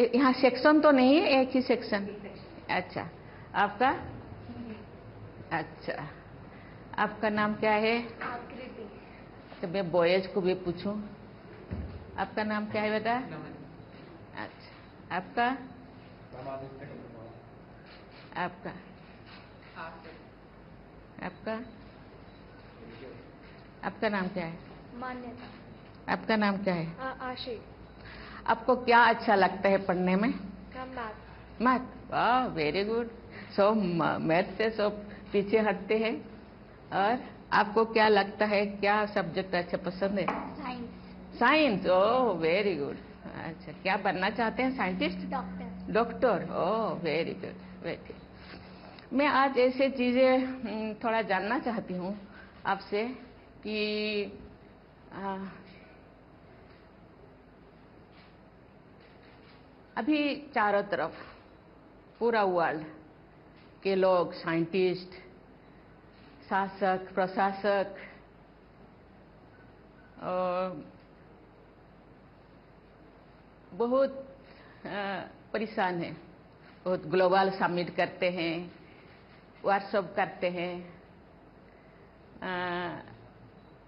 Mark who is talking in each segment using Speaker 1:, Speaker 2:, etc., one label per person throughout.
Speaker 1: यहाँ सेक्शन तो नहीं है, एक ही सेक्शन? अच्छा, आपका? अच्छा, आपका नाम क्या है?
Speaker 2: आकृति।
Speaker 1: तो मैं बॉयज को भी पूछूं, आपका नाम क्या है बेटा? अच्छा, आपका? आपका? आपका? आपका नाम क्या है?
Speaker 2: मान्यता।
Speaker 1: आपका नाम क्या है?
Speaker 2: आशी।
Speaker 1: आपको क्या अच्छा लगता है पढ़ने में?
Speaker 2: मैथ।
Speaker 1: मैथ, वाह वेरी गुड। सब मैथ से सब पीछे हटते हैं। और आपको क्या लगता है, क्या सब्जेक्ट अच्छा पसंद है?
Speaker 2: Science.
Speaker 1: Science, oh very good. अच्छा, क्या बनना चाहते हैं? Scientist?
Speaker 2: Doctor.
Speaker 1: Doctor, oh very good, very. मैं आज ऐसे चीज़ें थोड़ा जानना चाहती हूँ आपसे कि अभी चारों तरफ पूरा वर्ल्ड के लोग, साइंटिस्ट, शासक, प्रशासक बहुत परेशान हैं। बहुत ग्लोबल समिट करते हैं, वर्कशॉप करते हैं,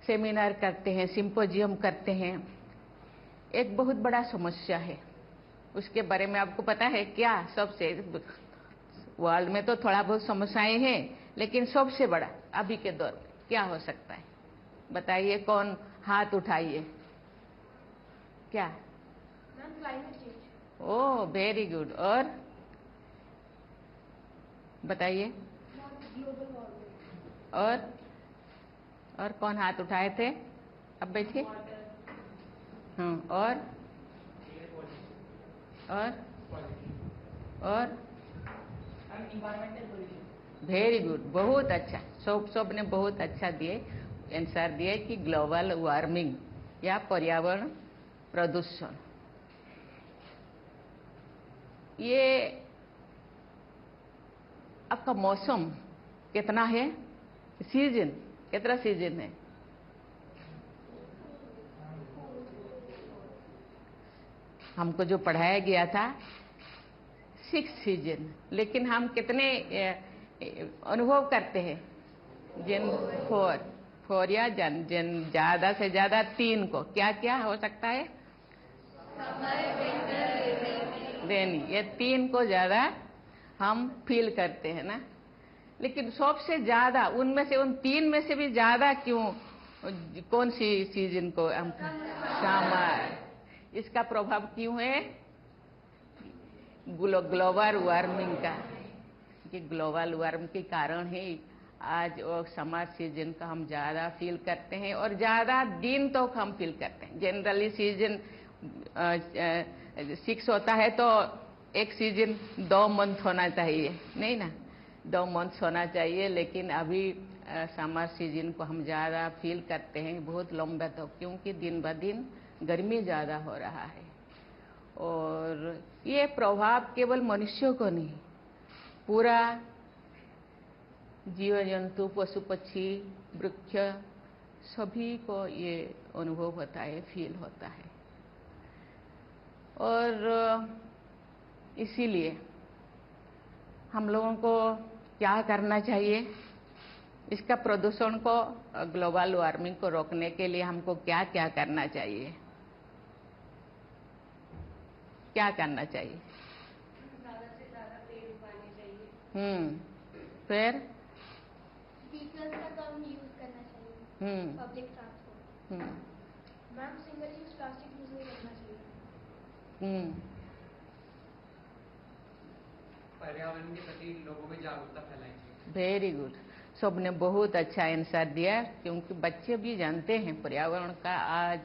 Speaker 1: सेमिनार करते हैं, सिंपोजियम करते हैं। एक बहुत बड़ा समस्या है, उसके बारे में आपको पता है क्या? सबसे वर्ल्ड में तो थोड़ा बहुत समस्याएं हैं, लेकिन सबसे बड़ा अभी के दौर में क्या हो सकता है? बताइए, कौन हाथ उठाइए। क्या?
Speaker 2: Climate change.
Speaker 1: Oh very good. और बताइए।
Speaker 2: Global warming.
Speaker 1: और कौन हाथ उठाए थे? अब बैठिए। हाँ, और वेरी गुड, बहुत अच्छा। सब ने बहुत अच्छा दिए, आंसर दिए कि ग्लोबल वार्मिंग या पर्यावरण प्रदूषण। ये आपका मौसम कितना है? सीजन कितना सीजन है? हमको जो पढ़ाया गया था 6 सीजन, लेकिन हम कितने अनुभव करते हैं? जिन 4 या जिन ज्यादा से ज्यादा 3 को क्या क्या हो सकता है? रेनी, ये 3 को ज्यादा हम फील करते हैं ना। लेकिन सबसे ज्यादा उनमें से, उन 3 में से भी ज्यादा क्यों, कौन सी सीजन को हम? समर। इसका प्रभाव क्यों है? ग्लोबल वार्मिंग का। कि ग्लोबल वार्मिंग के कारण ही आज वो समर सीजन का हम ज्यादा फील करते हैं, और ज्यादा दिन तक हम फील करते हैं। जनरली सीजन 6 होता है, तो एक सीजन 2 मंथ होना चाहिए, नहीं ना? 2 मंथ होना चाहिए, लेकिन अभी समर सीजन को हम ज़्यादा फील करते हैं, बहुत लंबा तक, क्योंकि दिन ब दिन गर्मी ज़्यादा हो रहा है। और ये प्रभाव केवल मनुष्यों को नहीं, पूरा जीव जंतु, पशु पक्षी, वृक्ष, सभी को ये अनुभव होता है, फील होता है। और इसीलिए हम लोगों को क्या करना चाहिए? इसका प्रदूषण को, ग्लोबल वार्मिंग को रोकने के लिए हमको क्या क्या करना चाहिए? क्या करना चाहिए?
Speaker 2: ज़्यादा से ज़्यादा पेड़ उगाने चाहिए।
Speaker 1: फिर
Speaker 2: व्हीकल्स का कम यूज करना चाहिए। Public transport. Ma'am, single use plastic use नहीं करना चाहिए।
Speaker 3: पर्यावरण के प्रति लोगों में जागरूकता फैलानी चाहिए।
Speaker 1: वेरी गुड, सबने बहुत अच्छा आंसर दिया, क्योंकि बच्चे भी जानते हैं पर्यावरण का आज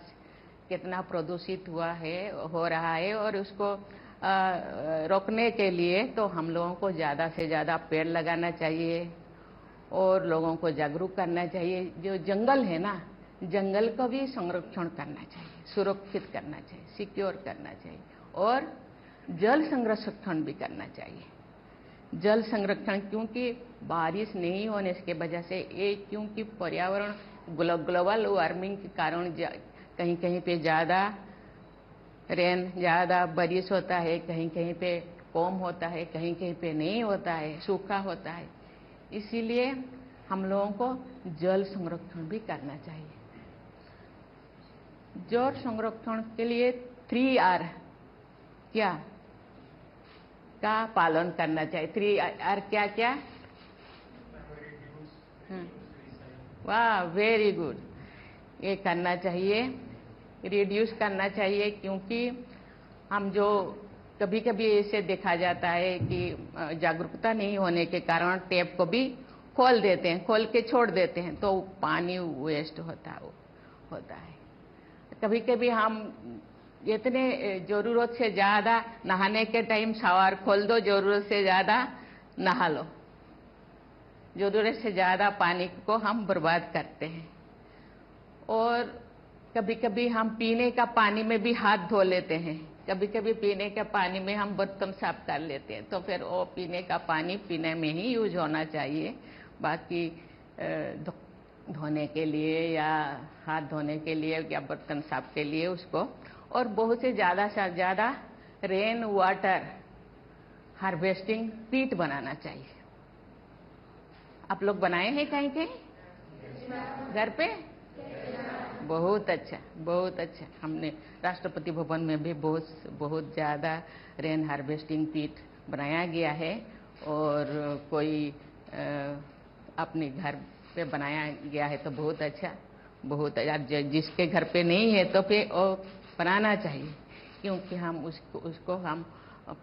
Speaker 1: कितना प्रदूषित हुआ है, हो रहा है, और उसको रोकने के लिए तो हम लोगों को ज़्यादा से ज़्यादा पेड़ लगाना चाहिए और लोगों को जागरूक करना चाहिए। जो जंगल है ना, जंगल का भी संरक्षण करना चाहिए, सुरक्षित करना चाहिए, सिक्योर करना चाहिए, और जल संरक्षण भी करना चाहिए। जल संरक्षण, क्योंकि बारिश नहीं होने की वजह से ये, क्योंकि पर्यावरण ग्लोबल वार्मिंग के कारण कहीं कहीं पे ज़्यादा रेन ज़्यादा बारिश होता है, कहीं कहीं पे कम होता है, कहीं कहीं पे नहीं होता है, सूखा होता है। इसीलिए हम लोगों को जल संरक्षण भी करना चाहिए। जल संरक्षण के लिए 3R क्या का पालन करना चाहिए। 3R क्या क्या? वाह, वेरी गुड। ये करना चाहिए, रिड्यूस करना चाहिए, क्योंकि हम जो कभी कभी ऐसे देखा जाता है कि जागरूकता नहीं होने के कारण टैप को भी खोल देते हैं, खोल के छोड़ देते हैं, तो पानी वेस्ट होता है। कभी कभी हम इतने ज़रूरत से ज़्यादा नहाने के टाइम शावर खोल दो, ज़रूरत से ज़्यादा नहा लो, ज़रूरत से ज़्यादा पानी को हम बर्बाद करते हैं। और कभी कभी हम पीने का पानी में भी हाथ धो लेते हैं, कभी कभी पीने का पानी में हम बर्तन साफ कर लेते हैं, तो फिर वो पीने का पानी पीने में ही यूज होना चाहिए। बाकी धोने के लिए या हाथ धोने के लिए या बर्तन साफ के लिए उसको, और बहुत से ज़्यादा रेन वाटर हार्वेस्टिंग पीट बनाना चाहिए। आप लोग बनाए हैं कहीं कहीं घर पे? बहुत अच्छा, बहुत अच्छा। हमने राष्ट्रपति भवन में भी बहुत ज़्यादा रेन हार्वेस्टिंग पीट बनाया गया है, और कोई अपने घर पे बनाया गया है तो बहुत अच्छा, बहुत अच्छा। जिसके घर पे नहीं है तो फिर वो बनाना चाहिए, क्योंकि हम उसको हम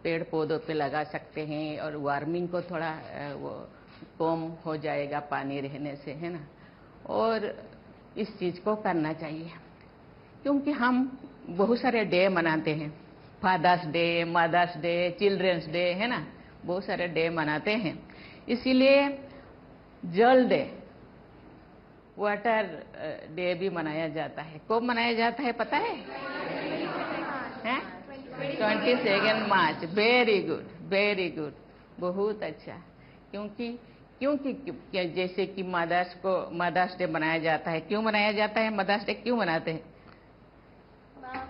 Speaker 1: पेड़ पौधों पे लगा सकते हैं, और वार्मिंग को थोड़ा वो कम हो जाएगा पानी रहने से, है ना। और इस चीज़ को करना चाहिए, क्योंकि हम बहुत सारे डे मनाते हैं, father's day, mother's day, children's day, है ना, बहुत सारे डे मनाते हैं। इसीलिए जल डे, वाटर डे भी मनाया जाता है। कब मनाया जाता है पता है? 22 मार्च। वेरी गुड, वेरी गुड, बहुत अच्छा। क्योंकि जैसे कि मदर्स डे मनाया जाता है। क्यों मनाया जाता है मदर्स डे, क्यों मनाते हैं?
Speaker 2: मैम,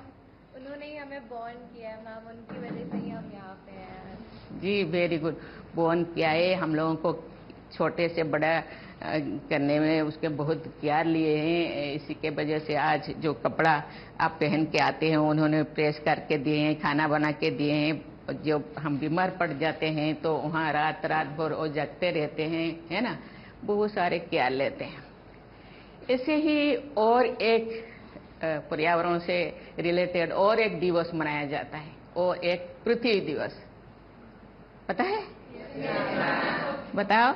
Speaker 2: उन्होंने ही हमें बॉर्न किया है मैम, उनकी वजह से ही हम यहाँ पे हैं।
Speaker 1: जी, वेरी गुड। बॉर्न किया है, हम लोगों को छोटे से बड़ा करने में उसके बहुत प्यार लिए हैं। इसी के वजह से आज जो कपड़ा आप पहन के आते हैं उन्होंने प्रेस करके दिए हैं, खाना बना के दिए हैं। जो हम बीमार पड़ जाते हैं तो वहाँ रात भर वो जगते रहते हैं, है ना, बहुत सारे केयर लेते हैं। ऐसे ही और एक पर्यावरण से रिलेटेड और एक दिवस मनाया जाता है, और एक पृथ्वी दिवस, पता है? बताओ।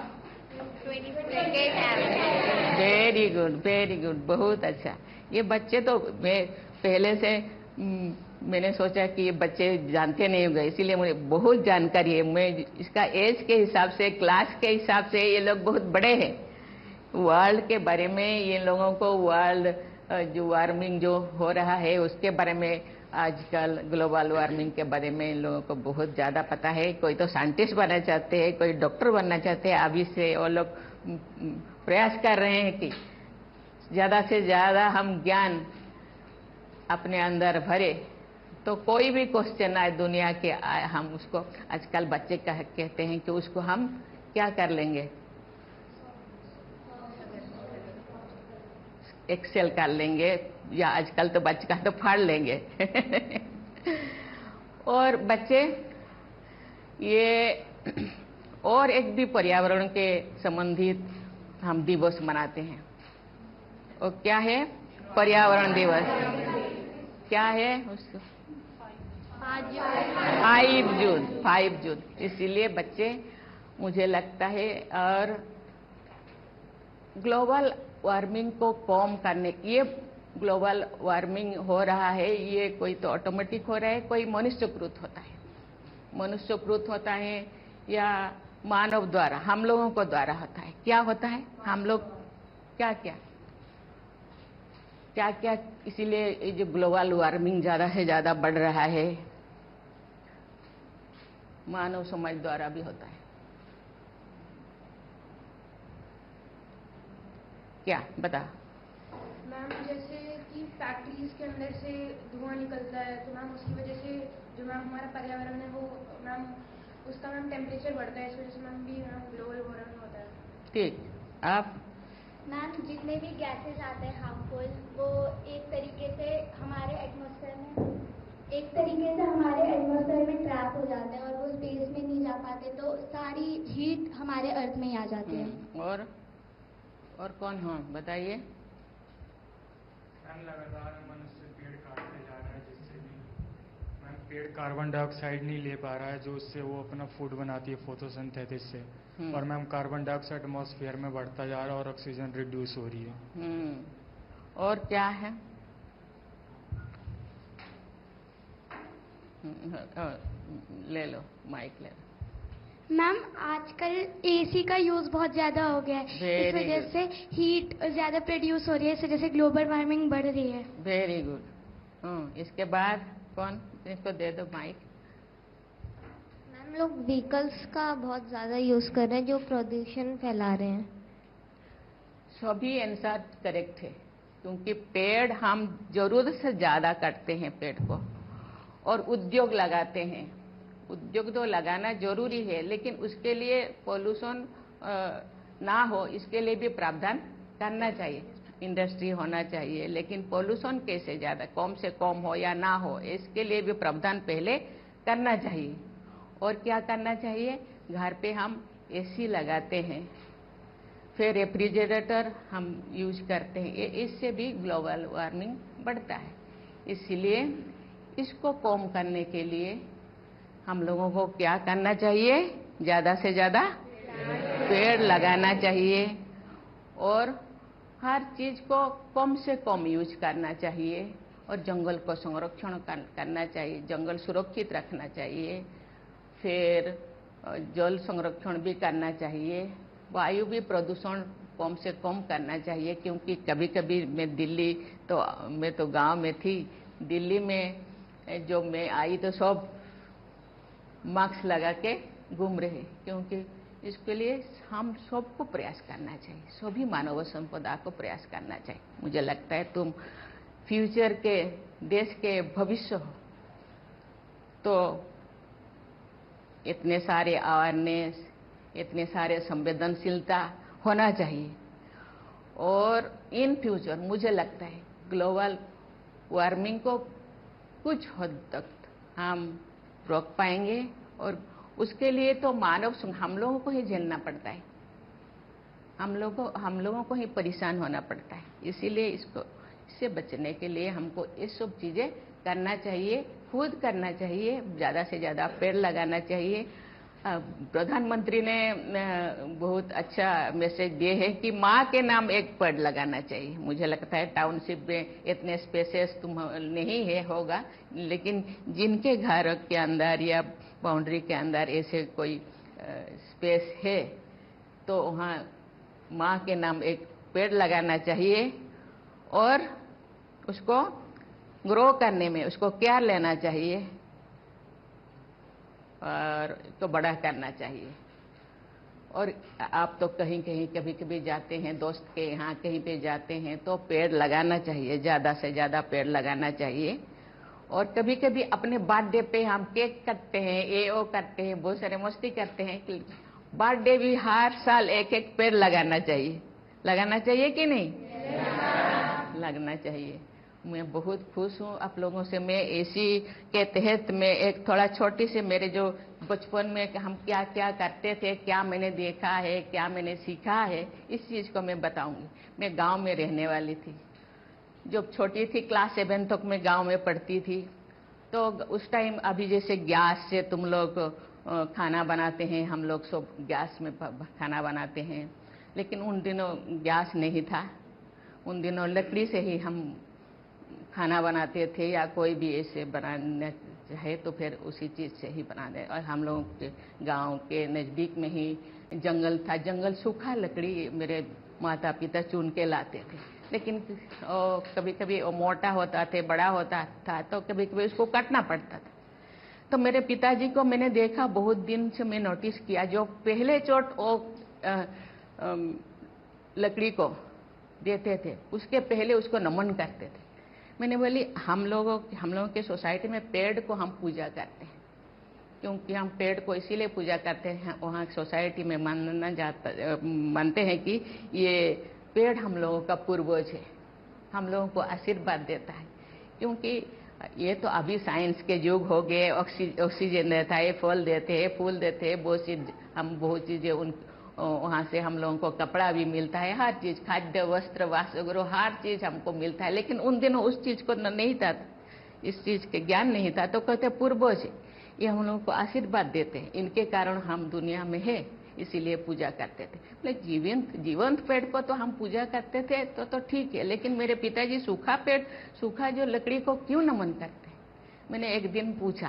Speaker 1: वेरी गुड, वेरी गुड, बहुत अच्छा। ये बच्चे तो पहले से मैंने सोचा कि ये बच्चे जानते नहीं होंगे, इसीलिए मुझे बहुत जानकारी है। मैं इसका एज के हिसाब से, क्लास के हिसाब से ये लोग बहुत बड़े हैं। वर्ल्ड के बारे में ये लोगों को, वर्ल्ड जो वार्मिंग जो हो रहा है उसके बारे में, आजकल ग्लोबल वार्मिंग के बारे में इन लोगों को बहुत ज़्यादा पता है। कोई तो साइंटिस्ट बनना चाहते हैं, कोई डॉक्टर बनना चाहते हैं। अभी से वो लोग प्रयास कर रहे हैं कि ज़्यादा से ज़्यादा हम ज्ञान अपने अंदर भरे, तो कोई भी क्वेश्चन आए दुनिया के आए, हम उसको, आजकल बच्चे कहते हैं कि उसको हम क्या कर लेंगे, एक्सेल कर लेंगे, या आजकल तो बच्चे का तो फाड़ लेंगे। और बच्चे ये और एक भी पर्यावरण के संबंधित हम दिवस मनाते हैं, और क्या है? पर्यावरण दिवस क्या है उसको? 5 जून। इसीलिए बच्चे, मुझे लगता है, और ग्लोबल वार्मिंग को कम करने, ये ग्लोबल वार्मिंग हो रहा है, ये कोई तो ऑटोमेटिक हो रहा है, कोई मनुष्यकृत होता है या मानव द्वारा, हम लोगों को द्वारा होता है। क्या होता है? हम लोग क्या क्या, इसीलिए ये जो ग्लोबल वार्मिंग ज़्यादा से ज़्यादा बढ़ रहा है, मानव समाज द्वारा भी होता है। क्या बता?
Speaker 2: मैम, जैसे कि फैक्ट्रीज के अंदर से धुआं निकलता है, तो मैम उसकी वजह से जो मैम हमारा पर्यावरण है वो मैम उसका मैम टेम्परेचर बढ़ता है, इस वजह से मैम भी मैम ग्लोबल वार्मिंग होता है।
Speaker 1: ठीक, आप?
Speaker 4: मैम जितने भी गैसेस आते हैं हार्मफुल, वो एक तरीके से हमारे एटमॉस्फेयर में ट्रैप हो जाते हैं और वो स्पेस में नहीं जा पाते, तो सारी हीट हमारे अर्थ में ही आ जाती है।
Speaker 1: और कौन? हाँ बताइए।
Speaker 5: मैम लगातार मनुष्य पेड़ काटते जा रहा है, जिससे भी मैम पेड़ कार्बन डाइऑक्साइड नहीं ले पा रहा है, जो उससे वो अपना फूड बनाती है फोटोसिंथेसिस से, और मैम कार्बन डाइऑक्साइड एटमॉस्फेयर में बढ़ता जा रहा है और ऑक्सीजन रिड्यूस हो रही है।
Speaker 1: और क्या है? ले लो माइक, ले लो।
Speaker 4: मैम आजकल एसी का यूज बहुत ज्यादा हो गया है, इस वजह से हीट ज्यादा प्रोड्यूस हो रही है, इस वजह से ग्लोबल वार्मिंग बढ़ रही है।
Speaker 1: Very good. इसके बाद कौन? इसको दे दो माइक।
Speaker 4: मैम लोग व्हीकल्स का बहुत ज्यादा यूज कर रहे हैं, जो प्रदूषण फैला रहे हैं।
Speaker 1: सभी आंसर करेक्ट है, क्योंकि पेड़ हम जरूरत से ज्यादा काटते हैं पेड़ को, और उद्योग लगाते हैं। उद्योग तो लगाना जरूरी है, लेकिन उसके लिए पोल्यूशन ना हो, इसके लिए भी प्रावधान करना चाहिए। इंडस्ट्री होना चाहिए, लेकिन पोल्यूशन कैसे ज़्यादा कम से कम हो या ना हो, इसके लिए भी प्रावधान पहले करना चाहिए। और क्या करना चाहिए? घर पे हम एसी लगाते हैं, फिर रेफ्रिजरेटर हम यूज करते हैं, इससे भी ग्लोबल वार्मिंग बढ़ता है। इसलिए इसको कम करने के लिए हम लोगों को क्या करना चाहिए? ज़्यादा से ज़्यादा पेड़ लगाना चाहिए, और हर चीज़ को कम से कम यूज करना चाहिए, और जंगल को संरक्षण करना चाहिए, जंगल सुरक्षित रखना चाहिए। फिर जल संरक्षण भी करना चाहिए, वायु भी प्रदूषण कम से कम करना चाहिए। क्योंकि कभी कभी मैं तो गांव में थी, दिल्ली में जो मैं आई तो सब मास्क लगा के घूम रहे, क्योंकि इसके लिए हम सबको प्रयास करना चाहिए, सभी मानव संपदा को प्रयास करना चाहिए। मुझे लगता है तुम फ्यूचर के देश के भविष्य हो, तो इतने सारे अवेयरनेस, इतने सारे संवेदनशीलता होना चाहिए। और इन फ्यूचर मुझे लगता है ग्लोबल वार्मिंग को कुछ हद तक हम रोक पाएंगे, और उसके लिए तो हम लोगों को ही झेलना पड़ता है, हम लोगों को ही परेशान होना पड़ता है। इसीलिए इससे बचने के लिए हमको ये सब चीज़ें करना चाहिए, खुद करना चाहिए, ज़्यादा से ज़्यादा पेड़ लगाना चाहिए। प्रधानमंत्री ने बहुत अच्छा मैसेज दिए है कि माँ के नाम एक पेड़ लगाना चाहिए। मुझे लगता है टाउनशिप में इतने स्पेसेस नहीं है होगा, लेकिन जिनके घर के अंदर या बाउंड्री के अंदर ऐसे कोई स्पेस है, तो वहाँ माँ के नाम एक पेड़ लगाना चाहिए, और उसको ग्रो करने में उसको केयर लेना चाहिए, और तो बड़ा करना चाहिए। और आप तो कहीं कभी कभी जाते हैं, दोस्त के यहाँ कहीं पे जाते हैं, तो पेड़ लगाना चाहिए, ज़्यादा से ज़्यादा पेड़ लगाना चाहिए। और कभी कभी अपने बर्थडे पे हम केक काटते हैं, ये वो करते हैं, बहुत सारे मस्ती करते हैं। बर्थडे भी हर साल एक एक पेड़ लगाना चाहिए। लगाना चाहिए कि नहीं? लगना चाहिए। मैं बहुत खुश हूँ आप लोगों से। मैं एसी के तहत में एक थोड़ा छोटी सी, मेरे जो बचपन में हम क्या क्या करते थे, क्या मैंने देखा है, क्या मैंने सीखा है, इस चीज़ को मैं बताऊंगी। मैं गांव में रहने वाली थी, जब छोटी थी क्लास 7 तक मैं गांव में पढ़ती थी। तो उस टाइम अभी जैसे गैस से तुम लोग खाना बनाते हैं, हम लोग सब गैस में खाना बनाते हैं, लेकिन उन दिनों गैस नहीं था। उन दिनों लकड़ी से ही हम खाना बनाते थे, या कोई भी ऐसे बनाना चाहे तो फिर उसी चीज़ से ही बना दे। और हम लोगों के गांव के नज़दीक में ही जंगल था, जंगल सूखा लकड़ी मेरे माता पिता चुन के लाते थे, लेकिन कभी कभी वो मोटा होता था, बड़ा होता था, तो कभी कभी उसको काटना पड़ता था। तो मेरे पिताजी को मैंने देखा, बहुत दिन से मैं नोटिस किया, जो पहले चोट वो लकड़ी को देते थे, उसके पहले उसको नमन करते थे। मैंने बोली हम लोगों के सोसाइटी में पेड़ को हम पूजा करते हैं, क्योंकि हम पेड़ को इसीलिए पूजा करते हैं, वहाँ सोसाइटी में मानते हैं कि ये पेड़ हम लोगों का पूर्वज है, हम लोगों को आशीर्वाद देता है। क्योंकि ये तो अभी साइंस के युग हो गए, ऑक्सीजन देता है, फल देते हैं, फूल देते हैं, बहुत चीज़ें वहाँ से हम लोगों को कपड़ा भी मिलता है, हर चीज़, खाद्य वस्त्र वासगृह हर चीज़ हमको मिलता है। लेकिन उन दिनों उस चीज़ को नहीं था, इस चीज़ के ज्ञान नहीं था, तो कहते पूर्वज ये हम लोगों को आशीर्वाद देते हैं, इनके कारण हम दुनिया में है, इसीलिए पूजा करते थे। मतलब जीवंत पेड़ को तो हम पूजा करते थे तो ठीक है, लेकिन मेरे पिताजी सूखा जो लकड़ी को क्यों नमन करते हैं? मैंने एक दिन पूछा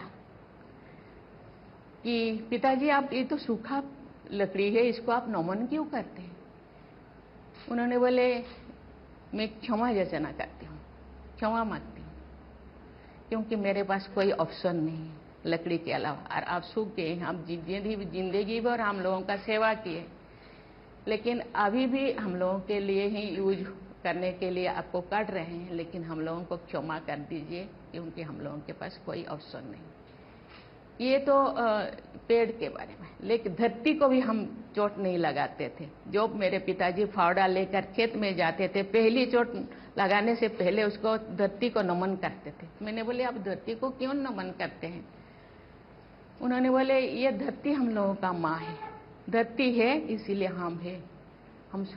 Speaker 1: कि पिताजी आप ये तो सूखा लकड़ी है, इसको आप नमन क्यों करते हैं? उन्होंने बोले मैं क्षमा याचना करती हूँ, क्षमा मांगती हूँ, क्योंकि मेरे पास कोई ऑप्शन नहीं है लकड़ी के अलावा। और आप सूख गए, हम जिंदगी भर हम लोगों का सेवा किए, लेकिन अभी भी हम लोगों के लिए ही यूज करने के लिए आपको काट रहे हैं, लेकिन हम लोगों को क्षमा कर दीजिए, क्योंकि हम लोगों के पास कोई ऑप्शन नहीं। ये तो पेड़ के बारे में। लेकिन धरती को भी हम चोट नहीं लगाते थे। जो मेरे पिताजी फावड़ा लेकर खेत में जाते थे, पहली चोट लगाने से पहले उसको धरती को नमन करते थे। मैंने बोले आप धरती को क्यों नमन करते हैं? उन्होंने बोले ये धरती हम लोगों का माँ है, धरती है इसीलिए हम है,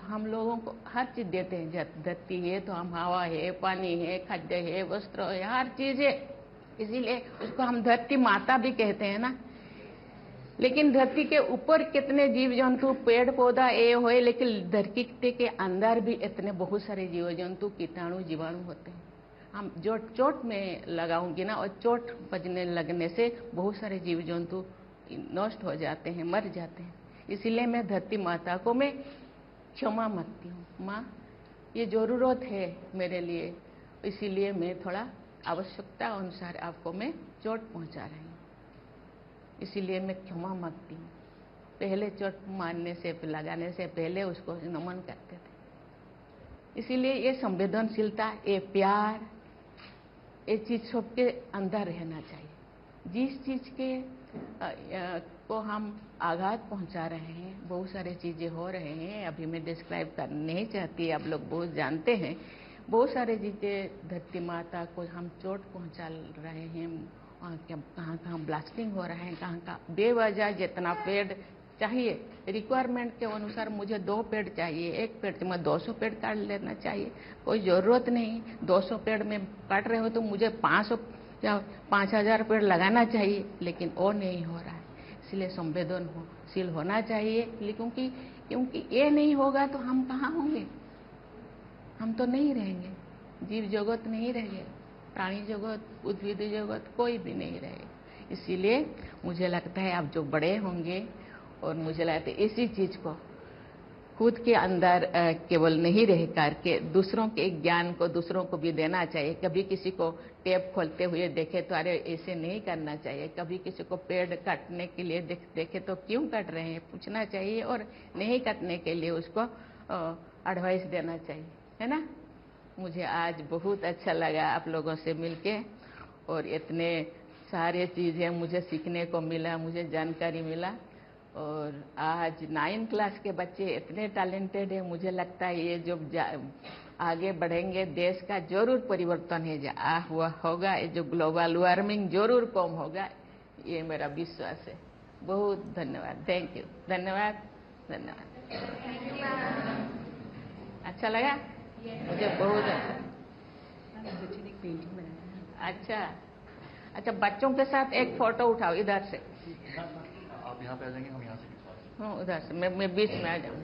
Speaker 1: हम लोगों को हर चीज देते हैं। धरती है तो हम हवा है, पानी है, खाद्य है, वस्त्र है, हर चीज है, इसीलिए उसको हम धरती माता भी कहते हैं ना। लेकिन धरती के ऊपर कितने जीव जंतु पेड़ पौधा ये होए, लेकिन धरती के अंदर भी इतने बहुत सारे जीव जंतु कीटाणु जीवाणु होते हैं। हम जो चोट में लगाऊंगी ना, और चोट बजने लगने से बहुत सारे जीव जंतु नष्ट हो जाते हैं, मर जाते हैं। इसीलिए मैं धरती माता को मैं क्षमा मांगती हूँ, माँ ये जरूरत है मेरे लिए, इसीलिए मैं थोड़ा आवश्यकता अनुसार आपको मैं चोट पहुंचा रही हूँ, इसीलिए मैं क्षमा मांगती हूँ। पहले चोट मारने से लगाने से पहले उसको नमन करते थे। इसीलिए ये संवेदनशीलता, ये प्यार, ये चीज सबके अंदर रहना चाहिए। जिस चीज के को हम आघात पहुंचा रहे हैं, बहुत सारी चीजें हो रहे हैं, अभी मैं डिस्क्राइब करना नहीं चाहती, आप लोग बहुत जानते हैं। बहुत सारे चीजें धरती माता को हम चोट पहुंचा रहे हैं, कहाँ कहाँ ब्लास्टिंग हो रहा है, कहाँ कहाँ बेवजह जितना पेड़ चाहिए रिक्वायरमेंट के अनुसार मुझे 2 पेड़ चाहिए, 1 पेड़ में 200 पेड़ काट लेना चाहिए, कोई ज़रूरत नहीं। 200 पेड़ में काट रहे हो तो मुझे 500 या 5000 पेड़ लगाना चाहिए, लेकिन वो नहीं हो रहा है। इसलिए संवेदनशील होना चाहिए, क्योंकि ये नहीं होगा तो हम कहाँ होंगे? हम तो नहीं रहेंगे, जीव जगत नहीं रहेंगे, प्राणी जगत, उद्भिद जगत कोई भी नहीं रहेगा। इसीलिए मुझे लगता है आप जो बड़े होंगे, और मुझे लगता है इसी चीज को खुद के अंदर केवल नहीं रह करके दूसरों के ज्ञान को दूसरों को भी देना चाहिए। कभी किसी को टेप खोलते हुए देखे तो अरे ऐसे नहीं करना चाहिए, कभी किसी को पेड़ काटने के लिए देखे तो क्यों काट रहे हैं पूछना चाहिए, और नहीं काटने के लिए उसको एडवाइस देना चाहिए, है ना। मुझे आज बहुत अच्छा लगा आप लोगों से मिलके, और इतने सारे चीज़ें मुझे सीखने को मिला, मुझे जानकारी मिला। और आज 9th क्लास के बच्चे इतने टैलेंटेड है, मुझे लगता है ये जो आगे बढ़ेंगे देश का जरूर परिवर्तन हुआ होगा, ये जो ग्लोबल वार्मिंग जरूर कम होगा, ये मेरा विश्वास है। बहुत धन्यवाद, थैंक यू, धन्यवाद धन्यवाद। अच्छा लगा मुझे, बहुत अच्छा।
Speaker 6: बच्चे ने एक पेंटिंग बनाया।
Speaker 1: अच्छा, बच्चों के साथ एक फोटो उठाओ इधर से।
Speaker 7: आप यहाँ पे आ जाएंगे, हम यहाँ से।
Speaker 1: हाँ उधर से, मैं बीच में आ जाऊँ।